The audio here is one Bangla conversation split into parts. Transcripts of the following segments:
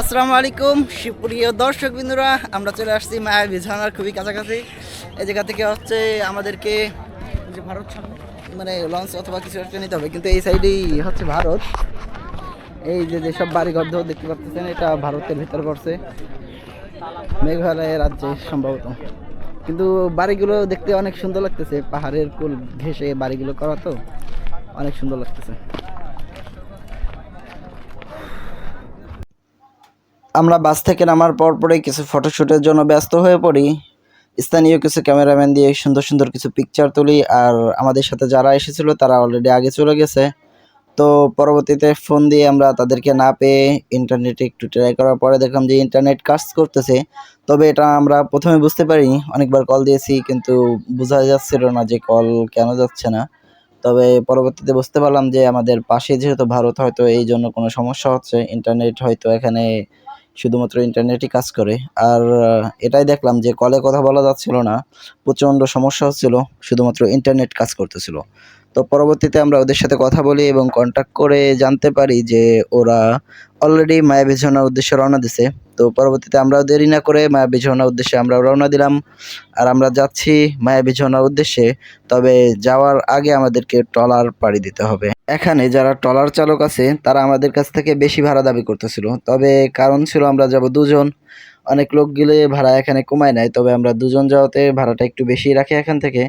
আসসালামু আলাইকুম সুপ্রিয় দর্শক বিন্দুরা, আমরা চলে আসছি মায়াবী ঝর্ণার খুবই কাছাকাছি। এই জায়গা থেকে হচ্ছে আমাদেরকে যে ভারত মানে লঞ্চ অথবা কিছু একটা নিতে হবে, কিন্তু এই সাইডেই হচ্ছে ভারত। এই যে যেসব বাড়িঘর দেখতে পাচ্ছেন, এটা ভারতের ভিতর পড়ছে, মেঘালয় রাজ্যে সম্ভবত। কিন্তু বাড়িগুলো দেখতে অনেক সুন্দর লাগতেছে, পাহাড়ের কোল ঘেঁষে বাড়িগুলো করা, তো অনেক সুন্দর লাগতেছে। আমরা বাস থেকে নামার পরপরই কিছু ফটোশ্যুটের জন্য ব্যস্ত হয়ে পড়ি। স্থানীয় কিছু ক্যামেরাম্যান দিয়ে সুন্দর সুন্দর কিছু পিকচার তুলি, আর আমাদের সাথে যারা এসেছিল তারা অলরেডি আগে চলে গেছে। তো পরবর্তীতে ফোন দিয়ে আমরা তাদেরকে না পেয়ে ইন্টারনেটে একটু ট্রাই করার পরে দেখলাম যে ইন্টারনেট কাজ করতেছে। তবে এটা আমরা প্রথমে বুঝতে পারিনি, অনেকবার কল দিয়েছি কিন্তু বোঝা যাচ্ছিল না যে কল কেন যাচ্ছে না। তবে পরবর্তীতে বুঝতে পারলাম যে আমাদের পাশে যেহেতু ভারত, হয়তো এই জন্য কোনো সমস্যা হচ্ছে, ইন্টারনেট হয়তো এখানে শুধুমাত্র ইন্টারনেটই কাজ করে। আর এটাই দেখলাম যে কলে কথা বলা যাচ্ছিল না, প্রচণ্ড সমস্যা হচ্ছিল, শুধুমাত্র ইন্টারনেট কাজ করতেছিল। তো পরবর্তীতে আমরা ওদের সাথে কথা বলি এবং কন্ট্যাক্ট করে জানতে পারি যে ওরা অলরেডি মায়াবী ঝর্ণার উদ্দেশ্যে রওনা দিছে। তো পরবর্তীতে আমরাও দেরি না করে মায়াবী ঝর্ণার উদ্দেশ্যে আমরা রওনা দিলাম। আর আমরা যাচ্ছি মায়াবী ঝর্ণার উদ্দেশ্যে। তবে যাওয়ার আগে আমাদেরকে ট্রলার পাড়ি দিতে হবে। এখানে যারা ট্রলার চালক আছে তারা আমাদের কাছ থেকে বেশি ভাড়া দাবি করতেছিল, তবে কারণ ছিল আমরা যাব দুজন, অনেক লোক গেলে ভাড়া এখানে কমায় নেয়, তবে আমরা দুজন যাওয়াতে ভাড়াটা একটু বেশি রাখি এখান থেকে।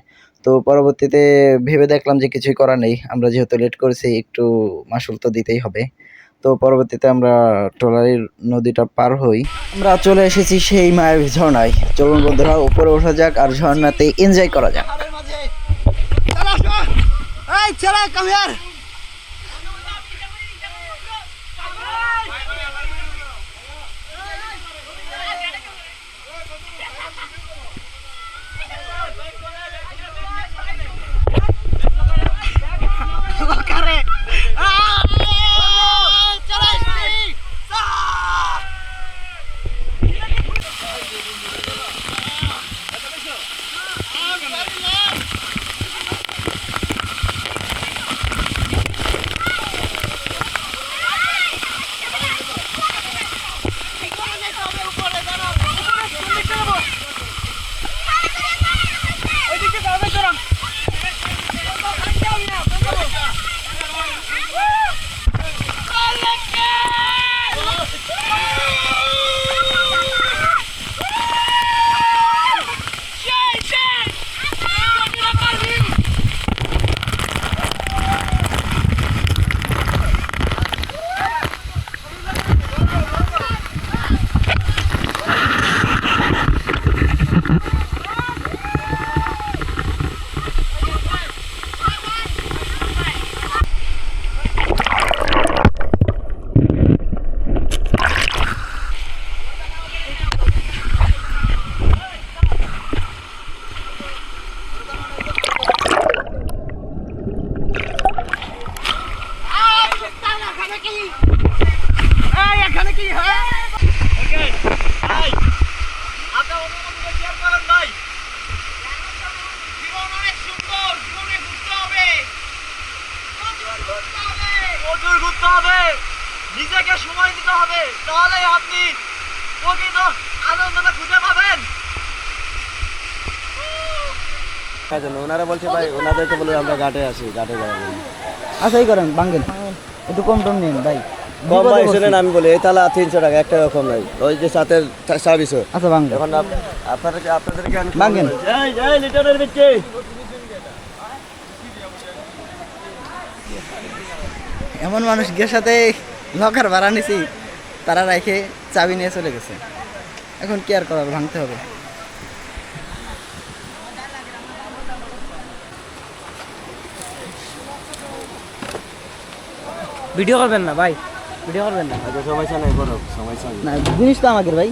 তো পরবর্তীতে ভেবে দেখলাম যে কিছুই করার নেই, আমরা যেহেতু লেট করেছি একটু মাসুল তো দিতেই হবে। তো পরবর্তীতে আমরা ট্রলারের নদীটা পার হই। আমরা চলে এসেছি সেই মায়াবী ঝর্ণায়। চলুন বন্ধুরা, উপরে ওঠা যাক আর ঝর্ণাতে এনজয় করা যাক। প্রচুর ঘুরতে হবে, নিজেকে সময় দিতে হবে, তাহলে আপনি প্রকৃত আনন্দটা খুঁজে পাবেন। ওনারা বলছে ভাই, ওনাদেরকে বলে আমরা ঘাটে আসি, ঘাটে যাবো। আচ্ছা এই করেন বাঙ্গেন, একটু কম টম নিন ভাই। কম ভাই শুনেন, আমি বলি এই তালা 300 টাকা, একটা রকম নাই, ওই যে সাথে সার্ভিসও। আচ্ছা বাঙ্গেন, এখন আপনাদেরকে আমি বাঙ্গেন। লিটারের ভিত্তি এমন মানুষদের সাথে লকার ভাড়া নিছি, তারা রেখে চাবি নিয়ে চলে গেছে। এখন কি আর করার, ভাঙতে হবে। ভিডিও করবেন না ভাই, ভিডিও করবেন না। সমস্যা নেই, বলো সমস্যা না জিনিস তো আমাদের ভাই।